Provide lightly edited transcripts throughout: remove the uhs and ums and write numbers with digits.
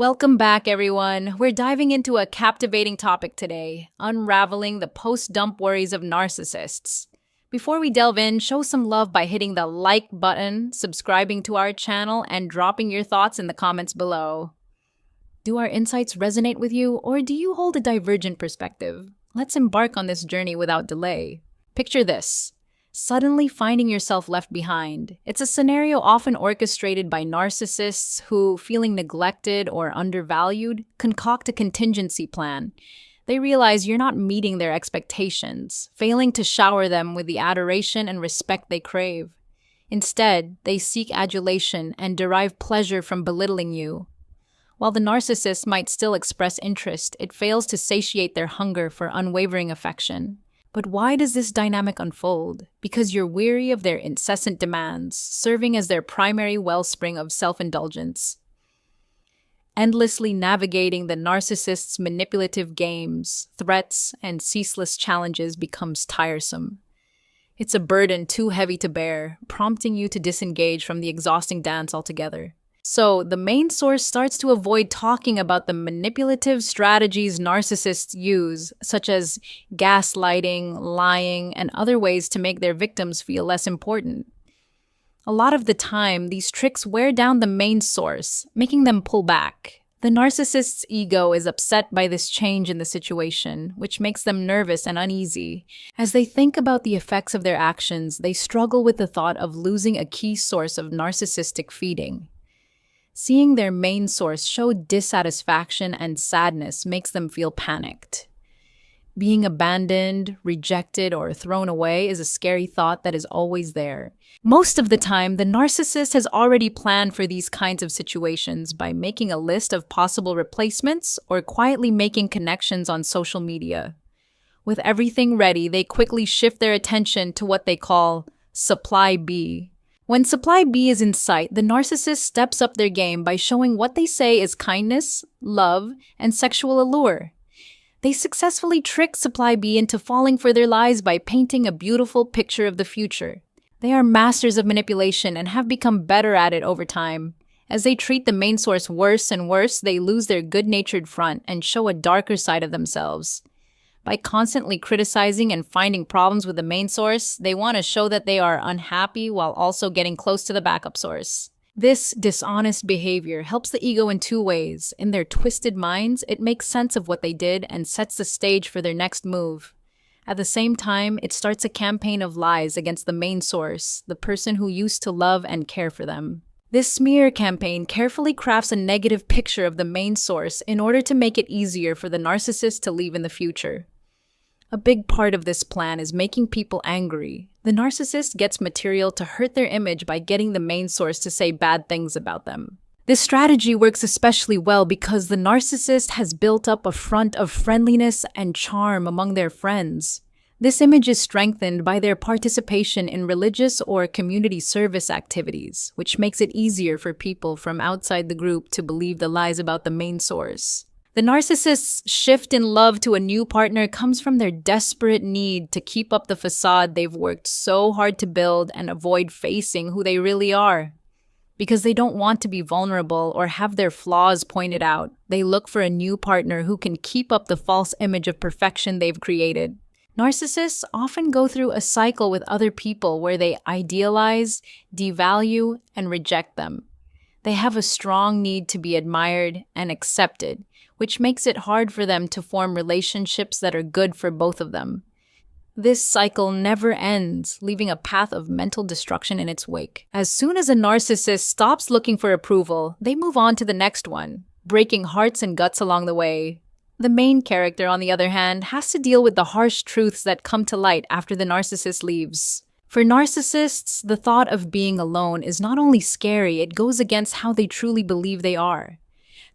Welcome back, everyone. We're diving into a captivating topic today, unraveling the post-dump worries of narcissists. Before we delve in, show some love by hitting the like button, subscribing to our channel, and dropping your thoughts in the comments below. Do our insights resonate with you, or do you hold a divergent perspective? Let's embark on this journey without delay. Picture this. Suddenly finding yourself left behind. It's a scenario often orchestrated by narcissists who, feeling neglected or undervalued, concoct a contingency plan. They realize you're not meeting their expectations, failing to shower them with the adoration and respect they crave. Instead, they seek adulation and derive pleasure from belittling you. While the narcissist might still express interest, it fails to satiate their hunger for unwavering affection. But why does this dynamic unfold? Because you're weary of their incessant demands, serving as their primary wellspring of self-indulgence. Endlessly navigating the narcissist's manipulative games, threats, and ceaseless challenges becomes tiresome. It's a burden too heavy to bear, prompting you to disengage from the exhausting dance altogether. So, the main source starts to avoid talking about the manipulative strategies narcissists use, such as gaslighting, lying, and other ways to make their victims feel less important. A lot of the time, these tricks wear down the main source, making them pull back. The narcissist's ego is upset by this change in the situation, which makes them nervous and uneasy. As they think about the effects of their actions, they struggle with the thought of losing a key source of narcissistic feeding. Seeing their main source show dissatisfaction and sadness makes them feel panicked. Being abandoned, rejected, or thrown away is a scary thought that is always there. Most of the time, the narcissist has already planned for these kinds of situations by making a list of possible replacements or quietly making connections on social media. With everything ready, they quickly shift their attention to what they call supply B. When supply B is in sight, the narcissist steps up their game by showing what they say is kindness, love, and sexual allure. They successfully trick supply B into falling for their lies by painting a beautiful picture of the future. They are masters of manipulation and have become better at it over time. As they treat the main source worse and worse, they lose their good-natured front and show a darker side of themselves. By constantly criticizing and finding problems with the main source, they want to show that they are unhappy while also getting close to the backup source. This dishonest behavior helps the ego in two ways. In their twisted minds, it makes sense of what they did and sets the stage for their next move. At the same time, it starts a campaign of lies against the main source, the person who used to love and care for them. This smear campaign carefully crafts a negative picture of the main source in order to make it easier for the narcissist to leave in the future. A big part of this plan is making people angry. The narcissist gets material to hurt their image by getting the main source to say bad things about them. This strategy works especially well because the narcissist has built up a front of friendliness and charm among their friends. This image is strengthened by their participation in religious or community service activities, which makes it easier for people from outside the group to believe the lies about the main source. The narcissist's shift in love to a new partner comes from their desperate need to keep up the facade they've worked so hard to build and avoid facing who they really are. Because they don't want to be vulnerable or have their flaws pointed out, they look for a new partner who can keep up the false image of perfection they've created. Narcissists often go through a cycle with other people where they idealize, devalue, and reject them. They have a strong need to be admired and accepted, which makes it hard for them to form relationships that are good for both of them. This cycle never ends, leaving a path of mental destruction in its wake. As soon as a narcissist stops looking for approval, they move on to the next one, breaking hearts and guts along the way. The main character, on the other hand, has to deal with the harsh truths that come to light after the narcissist leaves. For narcissists, the thought of being alone is not only scary, it goes against how they truly believe they are.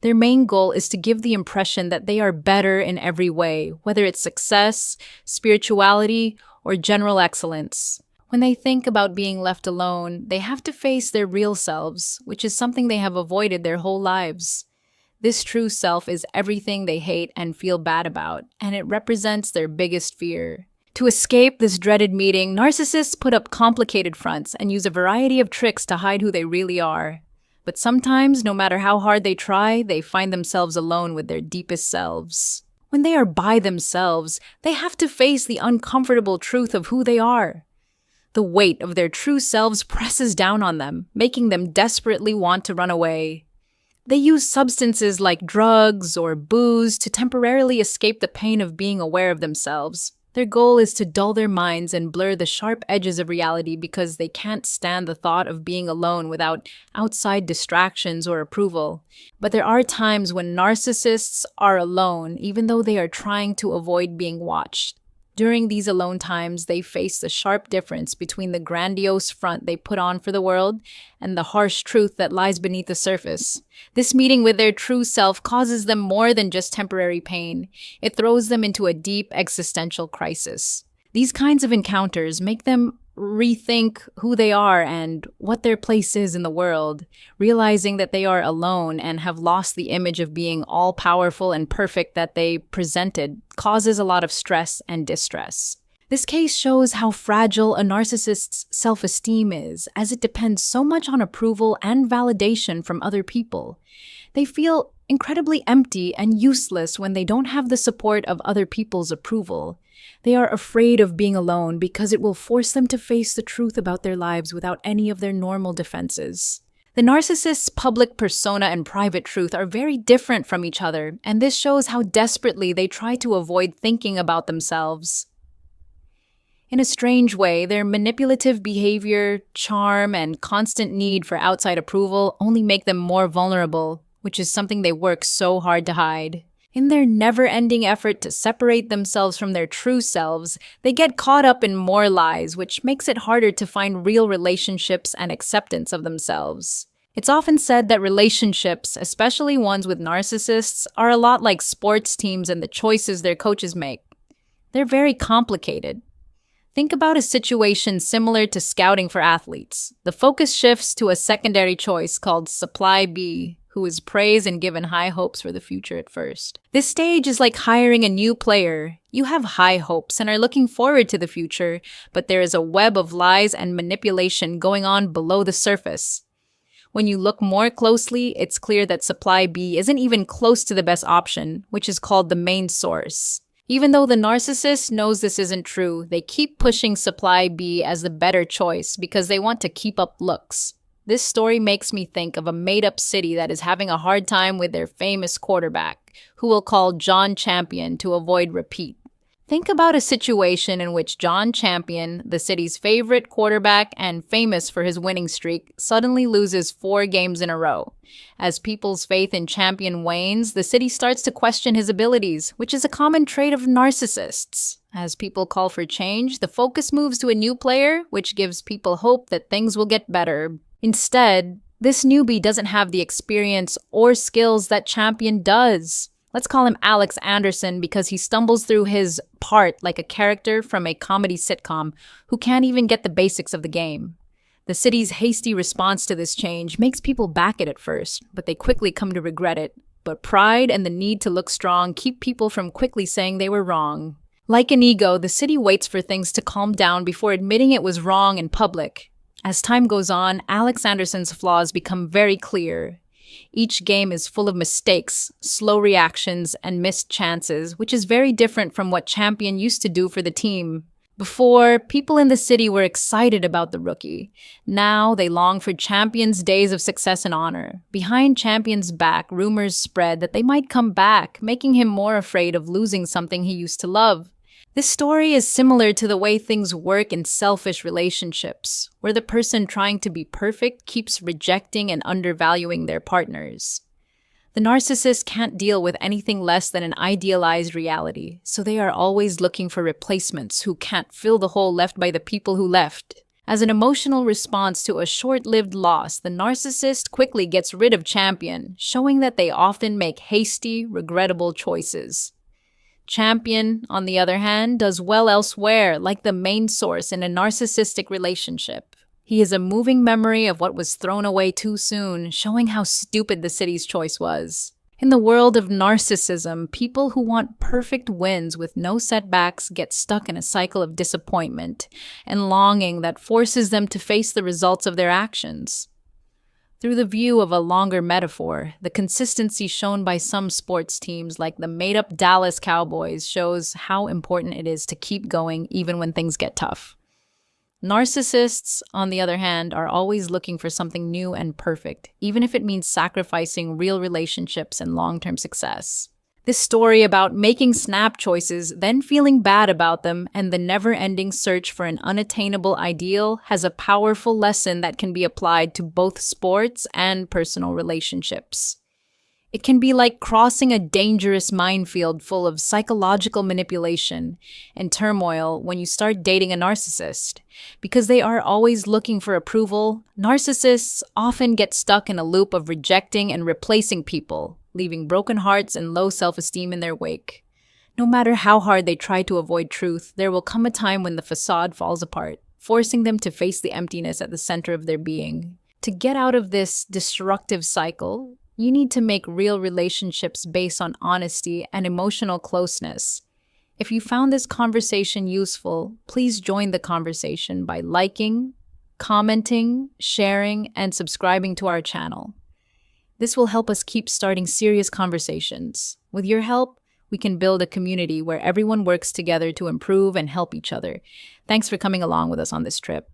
Their main goal is to give the impression that they are better in every way, whether it's success, spirituality, or general excellence. When they think about being left alone, they have to face their real selves, which is something they have avoided their whole lives. This true self is everything they hate and feel bad about, and it represents their biggest fear. To escape this dreaded meeting, narcissists put up complicated fronts and use a variety of tricks to hide who they really are. But sometimes, no matter how hard they try, they find themselves alone with their deepest selves. When they are by themselves, they have to face the uncomfortable truth of who they are. The weight of their true selves presses down on them, making them desperately want to run away. They use substances like drugs or booze to temporarily escape the pain of being aware of themselves. Their goal is to dull their minds and blur the sharp edges of reality because they can't stand the thought of being alone without outside distractions or approval. But there are times when narcissists are alone, even though they are trying to avoid being watched. During these alone times, they face the sharp difference between the grandiose front they put on for the world and the harsh truth that lies beneath the surface. This meeting with their true self causes them more than just temporary pain. It throws them into a deep existential crisis. These kinds of encounters make them rethink who they are and what their place is in the world, realizing that they are alone and have lost the image of being all-powerful and perfect that they presented causes a lot of stress and distress. This case shows how fragile a narcissist's self-esteem is, as it depends so much on approval and validation from other people. They feel incredibly empty and useless when they don't have the support of other people's approval. They are afraid of being alone because it will force them to face the truth about their lives without any of their normal defenses. The narcissist's public persona and private truth are very different from each other, and this shows how desperately they try to avoid thinking about themselves. In a strange way, their manipulative behavior, charm, and constant need for outside approval only make them more vulnerable, which is something they work so hard to hide. In their never-ending effort to separate themselves from their true selves, they get caught up in more lies, which makes it harder to find real relationships and acceptance of themselves. It's often said that relationships, especially ones with narcissists, are a lot like sports teams and the choices their coaches make. They're very complicated. Think about a situation similar to scouting for athletes. The focus shifts to a secondary choice called Supply B, who is praised and given high hopes for the future at first. This stage is like hiring a new player. You have high hopes and are looking forward to the future, but there is a web of lies and manipulation going on below the surface. When you look more closely, it's clear that Supply B isn't even close to the best option, which is called the main source. Even though the narcissist knows this isn't true, they keep pushing Supply B as the better choice because they want to keep up looks. This story makes me think of a made-up city that is having a hard time with their famous quarterback, who will call John Champion to avoid repeat. Think about a situation in which John Champion, the city's favorite quarterback and famous for his winning streak, suddenly loses 4 games in a row. As people's faith in Champion wanes, the city starts to question his abilities, which is a common trait of narcissists. As people call for change, the focus moves to a new player, which gives people hope that things will get better. Instead, this newbie doesn't have the experience or skills that Champion does. Let's call him Alex Anderson because he stumbles through his part like a character from a comedy sitcom who can't even get the basics of the game. The city's hasty response to this change makes people back it at first, but they quickly come to regret it. But pride and the need to look strong keep people from quickly saying they were wrong. Like an ego, the city waits for things to calm down before admitting it was wrong in public. As time goes on, Alex Anderson's flaws become very clear. Each game is full of mistakes, slow reactions, and missed chances, which is very different from what Champion used to do for the team. Before, people in the city were excited about the rookie. Now, they long for Champion's days of success and honor. Behind Champion's back, rumors spread that they might come back, making him more afraid of losing something he used to love. This story is similar to the way things work in selfish relationships, where the person trying to be perfect keeps rejecting and undervaluing their partners. The narcissist can't deal with anything less than an idealized reality, so they are always looking for replacements who can't fill the hole left by the people who left. As an emotional response to a short-lived loss, the narcissist quickly gets rid of Champion, showing that they often make hasty, regrettable choices. Champion, on the other hand, does well elsewhere, like the main source in a narcissistic relationship. He is a moving memory of what was thrown away too soon, showing how stupid the city's choice was. In the world of narcissism, people who want perfect wins with no setbacks get stuck in a cycle of disappointment and longing that forces them to face the results of their actions. Through the view of a longer metaphor, the consistency shown by some sports teams like the made-up Dallas Cowboys shows how important it is to keep going even when things get tough. Narcissists, on the other hand, are always looking for something new and perfect, even if it means sacrificing real relationships and long-term success. This story about making snap choices, then feeling bad about them, and the never-ending search for an unattainable ideal has a powerful lesson that can be applied to both sports and personal relationships. It can be like crossing a dangerous minefield full of psychological manipulation and turmoil when you start dating a narcissist. Because they are always looking for approval, narcissists often get stuck in a loop of rejecting and replacing people, leaving broken hearts and low self-esteem in their wake. No matter how hard they try to avoid truth, there will come a time when the facade falls apart, forcing them to face the emptiness at the center of their being. To get out of this destructive cycle, you need to make real relationships based on honesty and emotional closeness. If you found this conversation useful, please join the conversation by liking, commenting, sharing, and subscribing to our channel. This will help us keep starting serious conversations. With your help, we can build a community where everyone works together to improve and help each other. Thanks for coming along with us on this trip.